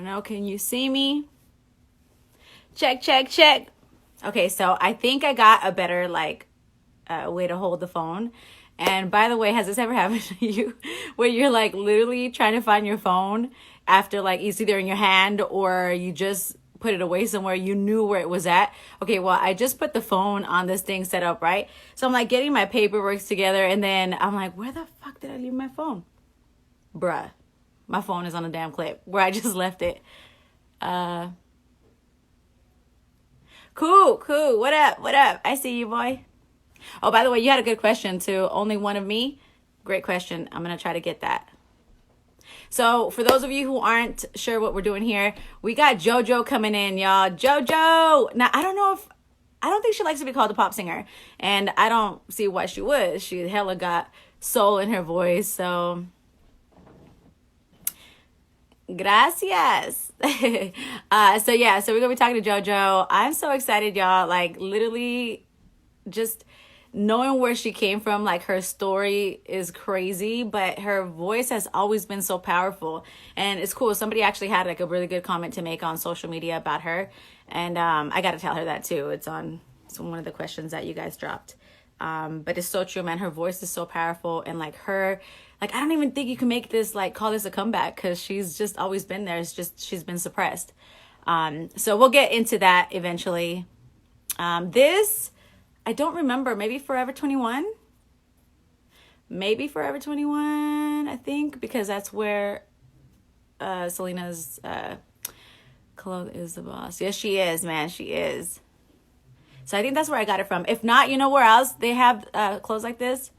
don't know. Can you see me? Check, check, check. Okay, so I think I got a better way to hold the phone. And by the way, has this ever happened to you where you're like literally trying to find your phone after like it's either in your hand or you just put it away somewhere, you knew where it was at? Okay, well, I just put the phone on this thing set up, right? So I'm like getting my paperwork together and then I'm like, where the fuck did I leave my phone? Bruh, my phone is on a damn clip where I just left it. Cool. What up? I see you, boy. Oh, by the way, you had a good question too. Only one of me. Great question. I'm going to try to get that. So for those of you who aren't sure what we're doing here, we got JoJo coming in, y'all. JoJo. Now, I don't think she likes to be called a pop singer. And I don't see why she would. She hella got soul in her voice. So gracias. So we're going to be talking to JoJo. I'm so excited, y'all. Like literally just knowing where she came from, like her story is crazy, but her voice has always been so powerful. And it's cool. Somebody actually had like a really good comment to make on social media about her. And I got to tell her that too. It's one of the questions that you guys dropped. But it's so true, man. Her voice is so powerful. And like I don't even think you can make this, like call this a comeback because she's just always been there. It's just, she's been suppressed. So we'll get into that eventually. I don't remember. Maybe Forever 21? Maybe Forever 21, I think, because that's where Selena's clothes is the boss. Yes, she is, man. She is. So I think that's where I got it from. If not, you know where else they have clothes like this?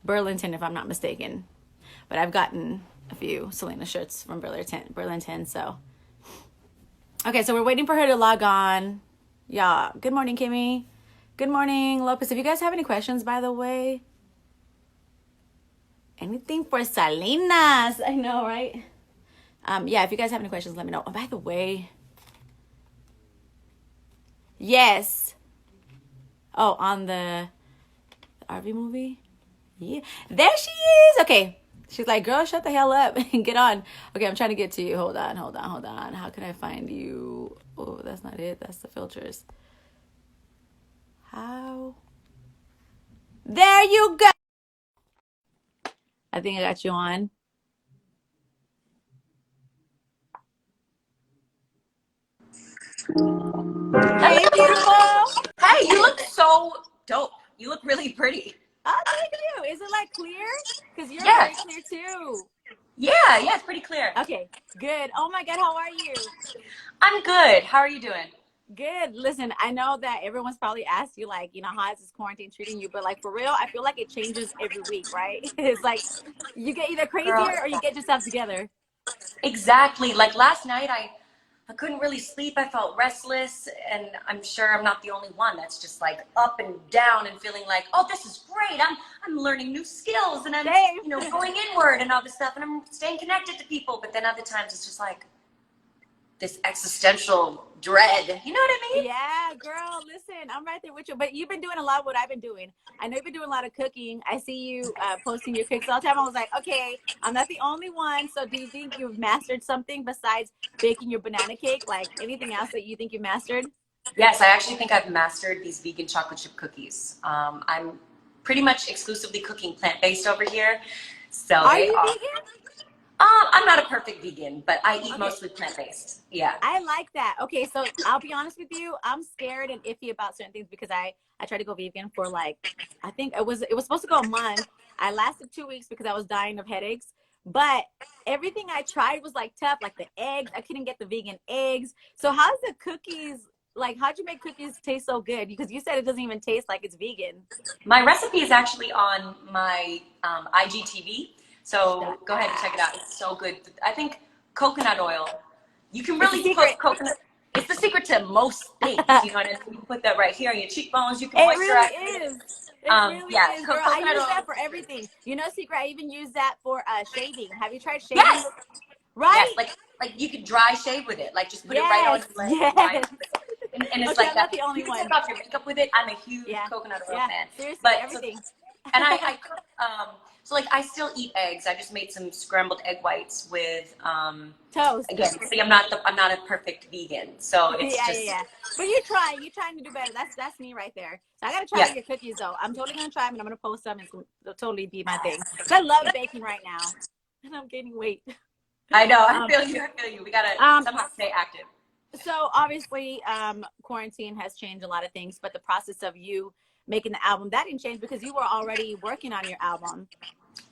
Burlington, if I'm not mistaken. But I've gotten a few Selena shirts from Burlington. So, okay, so we're waiting for her to log on. Yeah. Good morning, Kimmy. Good morning, Lopez. If you guys have any questions, by the way, anything for Salinas? I know, right? If you guys have any questions, let me know. Oh, by the way, yes. Oh, on the RV movie? Yeah. There she is. Okay. She's like, girl, shut the hell up and get on. Okay, I'm trying to get to you. Hold on. How can I find you? Oh, that's not it. That's the filters. How? There you go. I think I got you on. Hey, beautiful. Hey, you look so dope. You look really pretty. Oh, thank you. Is it like clear? Because you're Yes. very clear too. Yeah, it's pretty clear. Okay, good. Oh my God, how are you? I'm good. How are you doing? Good. Listen, I know that everyone's probably asked you, like, how is this quarantine treating you? But like for real, I feel like it changes every week, right? It's like you get either crazier or you get yourself together. Exactly. Like last night, I couldn't really sleep. I felt restless, and I'm sure I'm not the only one that's just like up and down and feeling like, oh, this is great. I'm learning new skills, and I'm going inward and all this stuff, and I'm staying connected to people. But then other times it's just like this existential dread. You know what I mean? Yeah, girl, listen, I'm right there with you. But you've been doing a lot of what I've been doing. I know you've been doing a lot of cooking. I see you posting your cooks all the time. I was like, okay, I'm not the only one. So do you think you've mastered something besides baking your banana cake? Like anything else that you think you've mastered? Yes, I actually think I've mastered these vegan chocolate chip cookies. I'm pretty much exclusively cooking plant-based over here. So are you vegan? I'm not a perfect vegan, but I eat mostly plant-based. Yeah. I like that. Okay, so I'll be honest with you. I'm scared and iffy about certain things because I tried to go vegan for like, I think it was supposed to go a month. I lasted 2 weeks because I was dying of headaches. But everything I tried was like tough, like the eggs. I couldn't get the vegan eggs. So how's the cookies? Like, how'd you make cookies taste so good? Because you said it doesn't even taste like it's vegan. My recipe is actually on my IGTV. So go ahead and check it out. It's so good. I think coconut oil. You can really put coconut. It's the secret to most things. You know what I mean? You can put that right here on your cheekbones. You can moisturize. It really is. It really is, girl. I use that for everything. You know, secret. I even use that for shaving. Have you tried shaving? Yes. Right. Yes. Like you could dry shave with it. Like just put it right on your leg. Yes. And it's okay, like I'm that. not the only you can one. take off your makeup with it. I'm a huge coconut oil fan. Seriously, but everything. And I cook, so like I still eat eggs. I just made some scrambled egg whites with, Toast. again, see, I'm not a perfect vegan, so Yeah, it's yeah, just, yeah. But you're trying to do better. That's me right there. So I gotta try yeah, your cookies though. I'm totally gonna try them and I'm gonna post them. It's gonna totally be my thing. Cause I love baking right now, and I'm gaining weight. I know, I Um, feel you, I feel you. We gotta um. somehow stay active. So obviously, quarantine has changed a lot of things, but the process of you making the album that didn't change because you were already working on your album.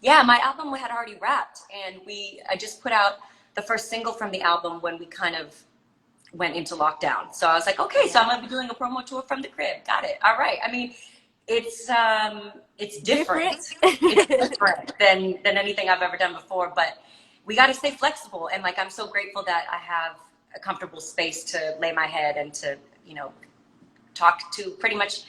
Yeah, my album had already wrapped, and I just put out the first single from the album when we kind of went into lockdown. So I was like, okay, so Yeah. I'm gonna be doing a promo tour from the crib. Got it. All right. I mean, it's different. Different. It's different than anything I've ever done before, but we got to stay flexible. And like, I'm so grateful that I have a comfortable space to lay my head and to, talk to pretty much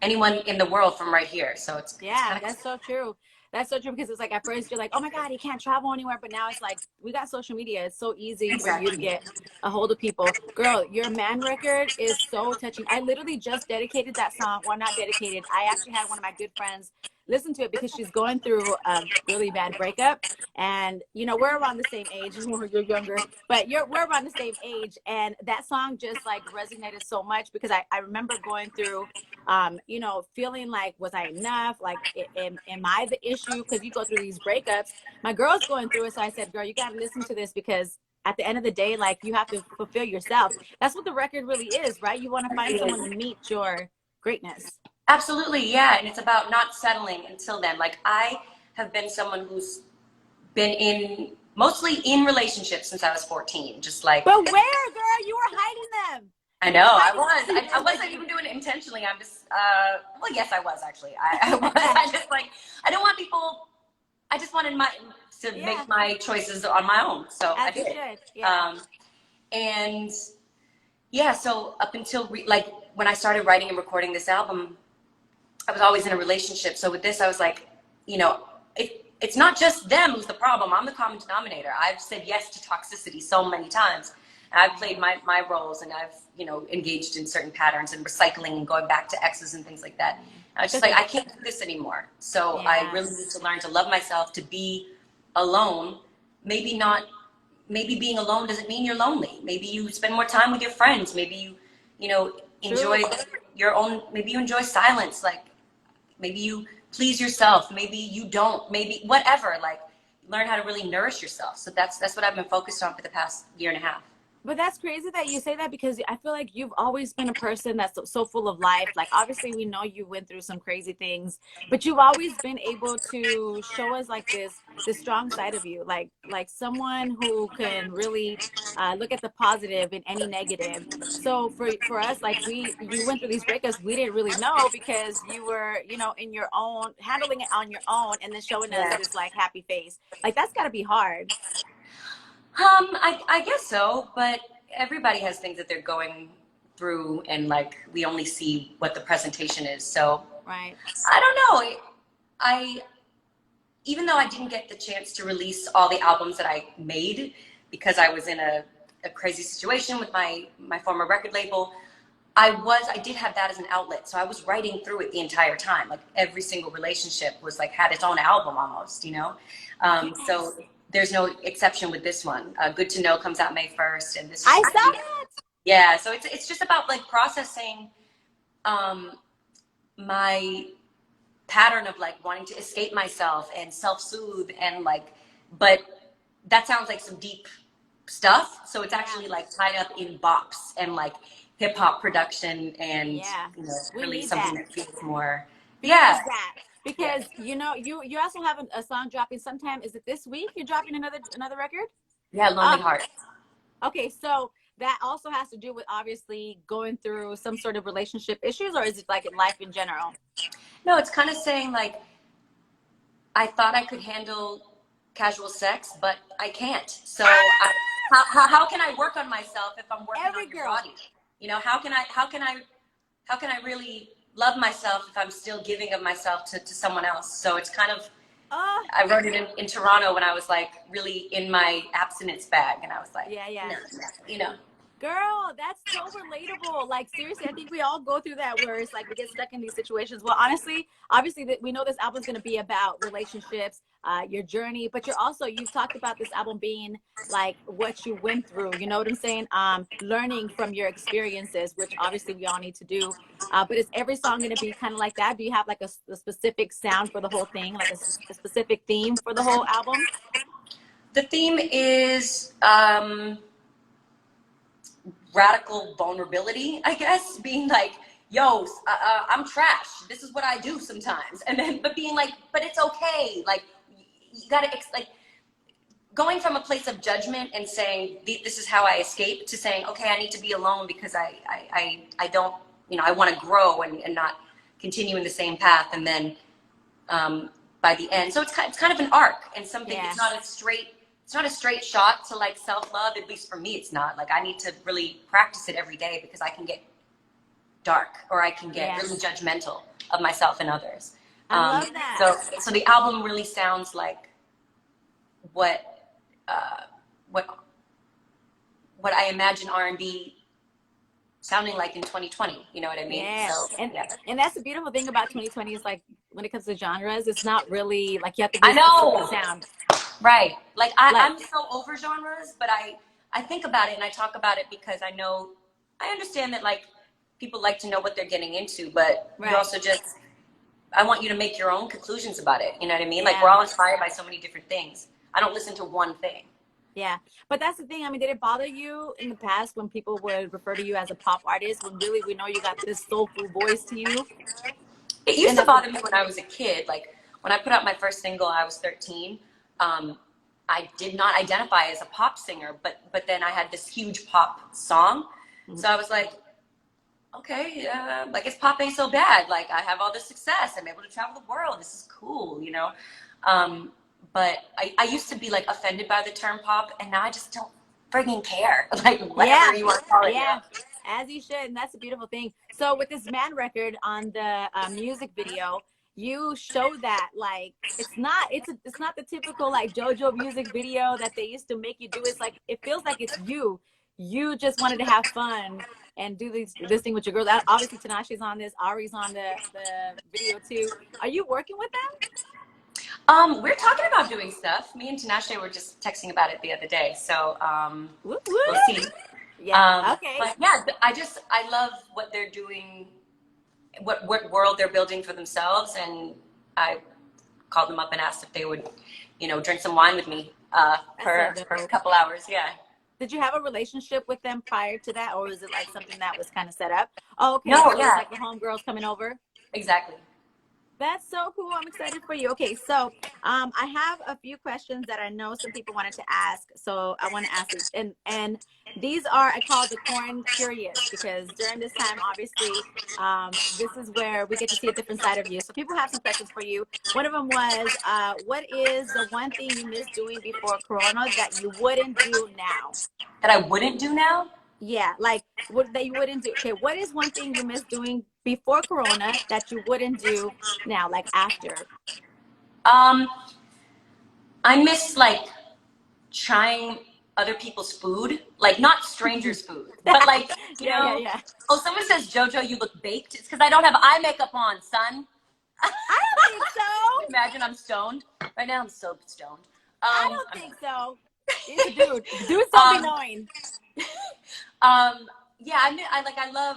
anyone in the world from right here. So it's Yeah, kind of that's so true. That's so true because it's like at first you're like, oh my God, he can't travel anywhere. But now it's like we got social media. It's so easy for you to exactly. get a hold of people. Girl, your man record is so touching. I literally just dedicated that song. Well, not dedicated. I actually had one of my good friends listen to it because she's going through a really bad breakup. And we're around the same age. You're younger, but we're around the same age. And that song just like resonated so much because I remember going through feeling like, was I enough? Like, am I the issue? Because you go through these breakups. My girl's going through it. So I said, girl, you got to listen to this because at the end of the day, like you have to fulfill yourself. That's what the record really is, right? You want to find It someone is. to meet your greatness. Absolutely, yeah. And it's about not settling until then. Like I have been someone who's been mostly in relationships since I was 14. Just like, But where, girl? You were hiding them. I You were know I hiding. was. I wasn't even doing it intentionally. I'm just, well, yes, I was actually. I was. I just like, I don't want people, I just wanted to Yeah, make my choices on my own. So I as you did. should. Yeah. Um, and yeah, so up until like when I started writing and recording this album, I was always in a relationship. So with this, I was like, it's not just them who's the problem. I'm the common denominator. I've said yes to toxicity so many times. And I've played my roles and I've, engaged in certain patterns and recycling and going back to exes and things like that. I was just like, I can't do this anymore. So I Yeah. really need to learn to love myself, to be alone. Maybe not, maybe being alone doesn't mean you're lonely. Maybe you spend more time with your friends. Maybe enjoy True. your own, maybe you enjoy silence. Like, maybe you please yourself, maybe you don't, maybe whatever, like learn how to really nourish yourself. So that's what I've been focused on for the past year and a half. But that's crazy that you say that because I feel like you've always been a person that's so full of life. Like obviously we know you went through some crazy things, but you've always been able to show us like this strong side of you, like someone who can really look at the positive in any negative. So for us, like you went through these breakups, we didn't really know because you were in your own handling it on your own, and then showing us Yeah. this like happy face. Like that's got to be hard, I guess so, but everybody has things that they're going through, and like we only see what the presentation is. So right? I don't know. I Even though I didn't get the chance to release all the albums that I made because I was in a crazy situation with my former record label, I did have that as an outlet. So I was writing through it the entire time. Like every single relationship was like had its own album almost. So Yes. there's no exception with this one. Good to Know comes out May 1st, and this I is, saw that. yeah. So it's just about like processing um, my pattern of like wanting to escape myself and self-soothe and like, but that sounds like some deep stuff. So it's Yeah. actually like tied up in bops and like hip hop production and Yeah. We really need something that. that feels more. We Yeah, need that yeah, because you also have a song dropping sometime. Is it this week? You're dropping another record? yeah. Lonely Uh, Heart. okay, so that also has to do with obviously going through some sort of relationship issues, or is it like in life in general? No, it's kind of saying like I thought I could handle casual sex, but I can't. So how can I work on myself if I'm working Every on your girl. body? How can I really love myself if I'm still giving of myself to someone else? So it's kind of, Oh, I wrote it in Toronto when I was like really in my abstinence bag, and I was like, yeah, yeah. no, Girl, that's so relatable. Like seriously, I think we all go through that where it's like we get stuck in these situations. Well, honestly, obviously that we know this album is going to be about relationships, your journey, but you've talked about this album being like what you went through. You know what I'm saying? Learning from your experiences, which obviously we all need to do. But is every song going to be kind of like that? Do you have like a specific sound for the whole thing, like a specific theme for the whole album? The theme is radical vulnerability, I guess, being like, yo, I'm trash. This is what I do sometimes. And then, but being like, but it's okay. Like, you gotta, like, going from a place of judgment and saying, this is how I escape, to saying, okay, I need to be alone because I don't, I want to grow and not continue in the same path. And then by the end, so it's kind of an arc and something. Yeah. It's not a straight shot to like self-love. At least for me, it's not. Like I need to really practice it every day because I can get dark or I can get really judgmental of myself and others. I love that. So the album really sounds like what what I imagine R&B sounding like in 2020. You know what I mean? Yeah. So And that's the beautiful thing about 2020 is like when it comes to genres, it's not really like you have to I be a specific know. sound. Right. Like Like, I'm so over genres, but I think about it and I talk about it because I understand that like people like to know what they're getting into, but you also just, I want you to make your own conclusions about it. You know what I mean? Like we're all inspired by so many different things. I don't listen to one thing. yeah. But that's the thing. I mean, did it bother you in the past when people would refer to you as a pop artist when really we know you got this soulful voice to you? It used to bother me when I was a kid. Like when I put out my first single, I was 13. I did not identify as a pop singer, but then I had this huge pop song. So I was like, okay, like it's pop ain't so bad. Like I have all this success. I'm able to travel the world. This is cool, you know? But I used to be like offended by the term pop, and now I just don't friggin' care. Like whatever you want to call it. Yeah. As you should, and that's a beautiful thing. So with this man record on the music video, you show that like it's not the typical like JoJo music video that they used to make you do. It's like it feels like it's you. You just wanted to have fun and do this thing with your girls. Obviously, Tinashe's on this. Ari's on the video too. Are you working with them? We're talking about doing stuff. Me and Tinashe were just texting about it the other day. So Woo we'll woo. see. Yeah. Okay. But yeah, I love what they're doing, what world they're building for themselves, and I called them up and asked if they would, drink some wine with me for a couple hours. Yeah. Did you have a relationship with them prior to that, or was it like something that was kind of set up? Oh, okay. No, So it's like the homegirls coming over. Exactly. That's so cool. I'm excited for you. Okay, so I have a few questions that I know some people wanted to ask. So I want to ask it. And these are, I call the corn curious, because during this time, obviously, this is where we get to see a different side of you. So people have some questions for you. One of them was, what is the one thing you miss doing before Corona that you wouldn't do now? That I wouldn't do now? Yeah, like what that you wouldn't do. Okay, what is one thing you miss doing before Corona that you wouldn't do now, like after? Um, I miss like trying other people's food, like not strangers' food, but like, Yeah. Oh, someone says, JoJo, you look baked. It's because I don't have eye makeup on, son. I don't think so. Imagine I'm stoned. Right now I'm so stoned. I don't think so. Dude's so annoying. Yeah, I love,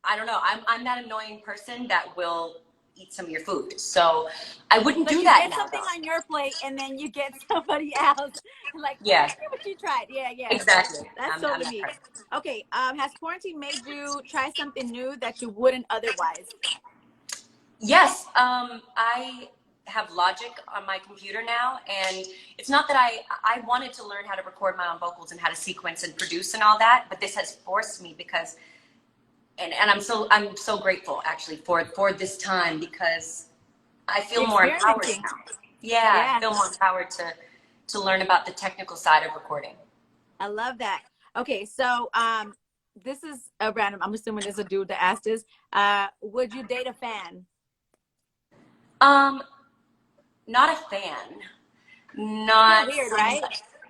I don't know, I'm that annoying person that will eat some of your food. So I wouldn't do that. You get something on your plate and then you get somebody else. Like, yeah, see what you tried. Yeah. exactly. That's so unique. Okay, has quarantine made you try something new that you wouldn't otherwise? Yes, I have Logic on my computer now, and it's not that I wanted to learn how to record my own vocals and how to sequence and produce and all that, but this has forced me because and I'm so grateful actually for this time, because I feel more empowered now. Yeah, I feel more empowered to learn about the technical side of recording. I love that. Okay, so this is a random, I'm assuming it's a dude that asked this. Would you date a fan? Not a fan. Not weird, right?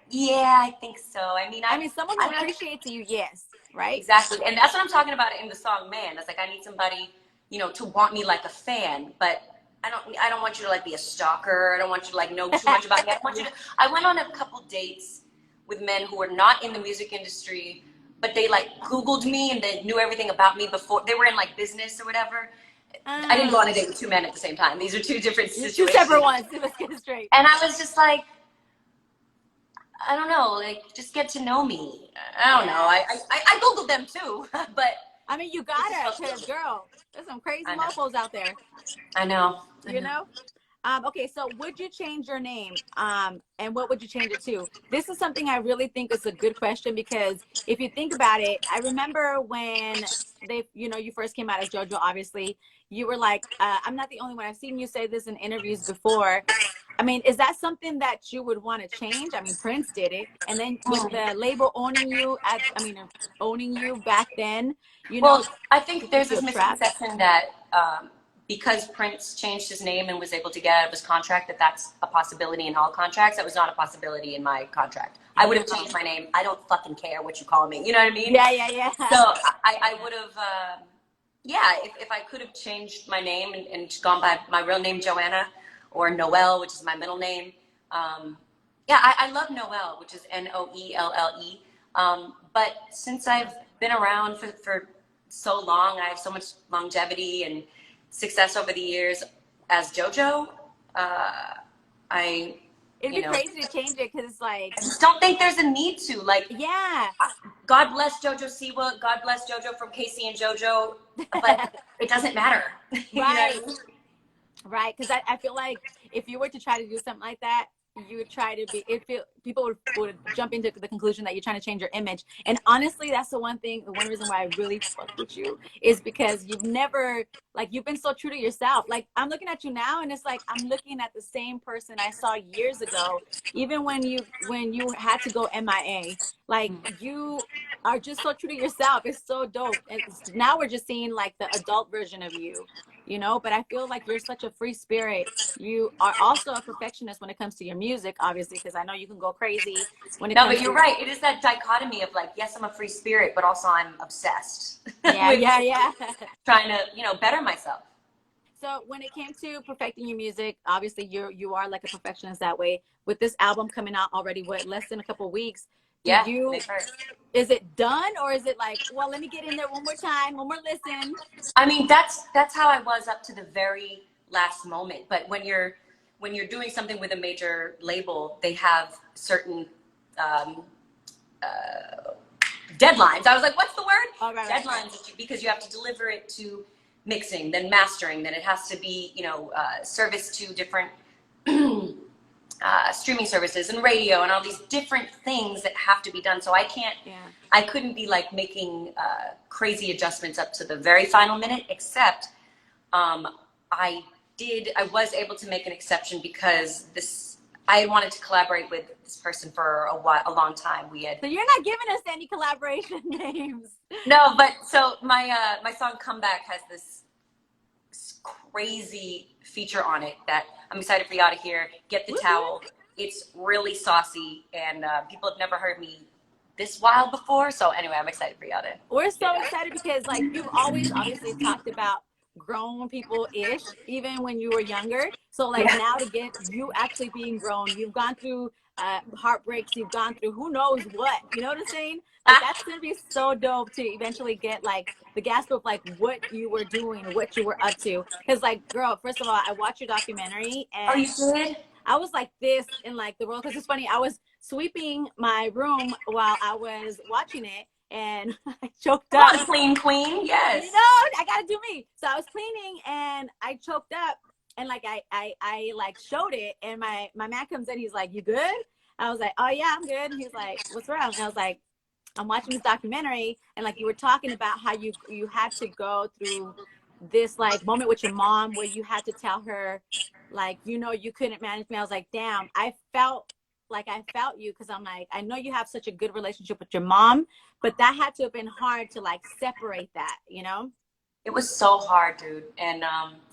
Yeah, I think so. I mean, I mean, someone who I'm not appreciates you, yes, right? exactly, and that's what I'm talking about in the song "Man." It's like I need somebody, to want me like a fan, but I don't want you to like be a stalker. I don't want you to like know too much about me. I want you Yeah. to. I went on a couple dates with men who were not in the music industry, but they like Googled me and they knew everything about me before they were in like business or whatever. I didn't go on a date with two men at the same time. These are two different Two separate situations. ones. Let's get it straight. And I was just like, I don't know, like just get to know me. I don't know. Yeah. I Googled them too, but I mean, you it just gotta, felt cause silly. girl, there's some crazy I know. mofos out there. I know. I You know. know. Okay, so would you change your name? And what would you change it to? This is something I really think is a good question because if you think about it, I remember when you first came out as JoJo, obviously, you were like, I'm not the only one. I've seen you say this in interviews before. I mean, is that something that you would want to change? I mean, Prince did it. And then with the label owning you owning you back then, Well, I do think you there's feel this trapped? misconception that because Prince changed his name and was able to get out of his contract, that that's a possibility in all contracts. That was not a possibility in my contract. I would have changed No. my name. I don't fucking care what you call me. You know what I mean? Yeah, yeah, yeah. So I Yeah. would have, yeah, if I could have changed my name and gone by my real name, Joanna, or Noelle, which is my middle name. Yeah, I love Noelle, which is Noelle. But since I've been around for so long, I have so much longevity and success over the years as JoJo. I, It'd you be know, crazy to change it because it's like, I just don't think there's a need to. Like, yeah, God bless JoJo Siwa. God bless JoJo from Casey and JoJo. But it doesn't matter. You know right, what I mean? right. Because I feel like if you were to try to do something like that, you would try to be, if people would jump into the conclusion that you're trying to change your image. And honestly, that's the one reason why I really fuck with you is because you've never, like, you've been so true to yourself. Like, I'm looking at you now and it's like, I'm looking at the same person I saw years ago, even when you had to go MIA, like you are just so true to yourself. It's so dope. And now we're just seeing like the adult version of you, but I feel like you're such a free spirit. You are also a perfectionist when it comes to your music, obviously, because I know you can go crazy when it No, comes but you're to, right. It is that dichotomy of like, yes, I'm a free spirit, but also I'm obsessed yeah, with yeah, yeah. trying to, better myself. So when it came to perfecting your music, obviously you are like a perfectionist that way. With this album coming out already, what, less than a couple of weeks, do Yeah, you, they've heard. is it done or is it like, well, let me get in there one more time, one more listen? I mean, that's how I was up to the very last moment. But when you're doing something with a major label, they have certain um, deadlines. I was like, what's the word? Oh, right, right, right. Deadlines, because you have to deliver it to mixing, then mastering, then it has to be, service to different streaming services and radio and all these different things that have to be done. So Yeah. I couldn't be like making crazy adjustments up to the very final minute, except um, I was able to make an exception because I had wanted to collaborate with this person for a long time. We had So you're not giving us any collaboration names. no, but so my song "Comeback" has this crazy feature on it that I'm excited for y'all to hear. Get the Woo-hoo. towel. It's really saucy, and people have never heard me this wild before. So anyway, I'm excited for y'all to We're hear so that. excited because like you've always obviously talked about grown people ish even when you were younger, so like Yeah. now to get you actually being grown, you've gone through heartbreaks, you've gone through who knows what, you know what I'm saying? Like that's gonna be so dope to eventually get like the gasp of like what you were doing, what you were up to, because like girl, first of all, I watched your documentary Oh, and you did? I was like this in like the world, because it's funny, I was sweeping my room while I was watching it and I choked Come up. on, clean queen. You Yes. know, I gotta do me. So I was cleaning and I choked up and like I like showed it and my man comes in, he's like, "You good?" I was like, "Oh yeah, I'm good." And he's like, "What's wrong?" And I was like, "I'm watching this documentary and like you were talking about how you had to go through this like moment with your mom where you had to tell her like you couldn't manage me." I was like, damn, I felt you, because I'm like, I know you have such a good relationship with your mom, but that had to have been hard to like separate that. It was so hard, dude. And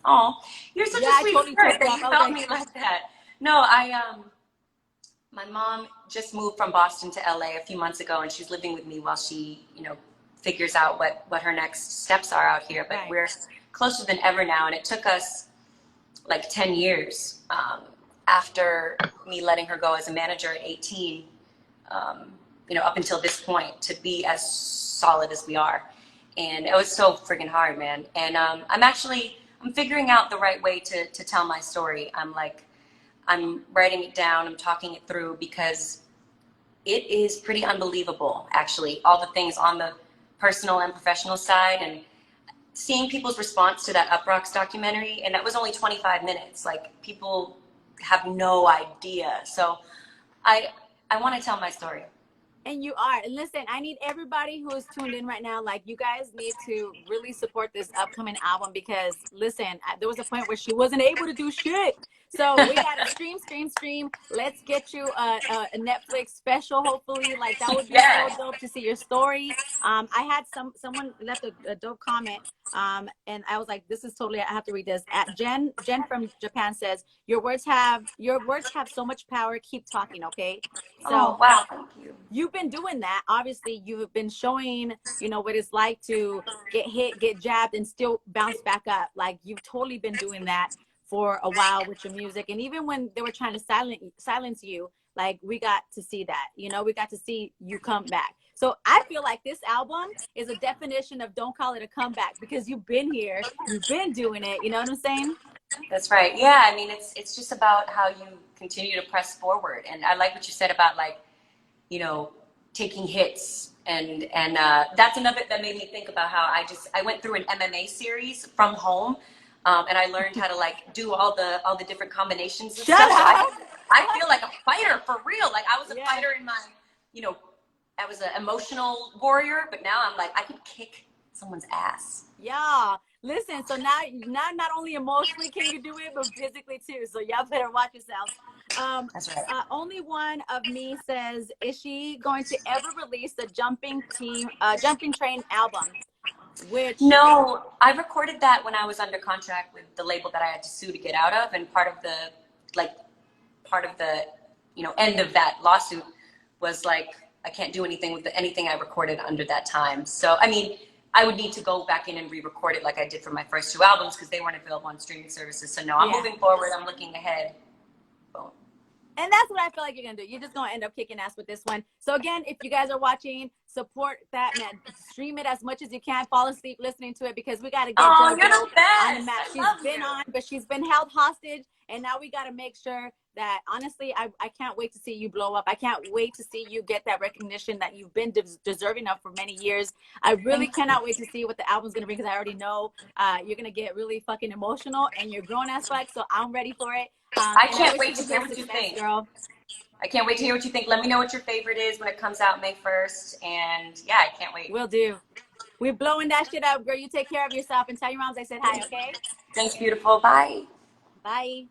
oh, you're such Yeah, a I sweet totally spirit choked that up. you I was felt like, me like that. No, My mom just moved from Boston to LA a few months ago, and she's living with me while she, figures out what her next steps are out here. But Right. we're closer than ever now, and it took us like 10 years after me letting her go as a manager at 18, up until this point to be as solid as we are. And it was so freaking hard, man. And I'm figuring out the right way to tell my story. I'm writing it down, I'm talking it through because it is pretty unbelievable, actually, all the things on the personal and professional side, and seeing people's response to that Up Rocks documentary, and that was only 25 minutes. Like, people have no idea. So I I want to tell my story. And you are. And listen, I need everybody who is tuned in right now. Like, you guys need to really support this upcoming album because, listen, there was a point where she wasn't able to do shit. So we got to stream, stream, stream. Let's get you a Netflix special, hopefully. Like, that would be so Yeah. dope to see your story. I had someone left a dope comment. And I was like, this is totally, I have to read this. At Jen from Japan says, your words have so much power. Keep talking, okay? Oh, So wow. Thank you. you've been doing that. Obviously, you've been showing, what it's like to get hit, get jabbed, and still bounce back up. Like, you've totally been doing that for a while with your music. And even when they were trying to silence you, like, we got to see that, we got to see you come back. So I feel like this album is a definition of don't call it a comeback because you've been here, you've been doing it. You know what I'm saying? That's right. Yeah, I mean, it's just about how you continue to press forward. And I like what you said about, like, you know, taking hits, and that's another that made me think about how I went through an MMA series from home, and I learned how to, like, do all the different combinations and Shut stuff. So up. I feel like a fighter for real. Like, I was a Yeah. fighter in my, you know, I was an emotional warrior, but now I'm like, I could kick someone's ass. Yeah. Listen, so now not only emotionally can you do it, but physically too. So y'all better watch yourselves. Um, That's right. only one of me says, is she going to ever release a Jumping Train album? Which, No, I recorded that when I was under contract with the label that I had to sue to get out of, and like part of the end of that lawsuit was, like, I can't do anything with anything I recorded under that time. So I mean, I would need to go back in and re-record it like I did for my first two albums because they weren't available on streaming services. So no, I'm yeah. moving forward. I'm looking ahead. Boom. And that's what I feel like you're gonna do. You're just gonna end up kicking ass with this one. So again, if you guys are watching, support that, man. Stream it as much as you can. Fall asleep listening to it because we gotta get Oh, you're the JoJo on the best. map. I She's love been you. on, but she's been held hostage, and now we gotta make sure that, honestly, I can't wait to see you blow up. I can't wait to see you get that recognition that you've been deserving of for many years. I really Thank cannot you. wait to see what the album's gonna bring because I already know you're gonna get really fucking emotional and you're grown as fuck. So I'm ready for it. I And I can't wish you wait the to hear best what you success, think. girl. I can't wait to hear what you think. Let me know what your favorite is when it comes out May 1st. And yeah, I can't wait. Will do. We're blowing that shit up, girl. You take care of yourself and tell your moms I said hi, okay? Thanks, beautiful. Bye. Bye.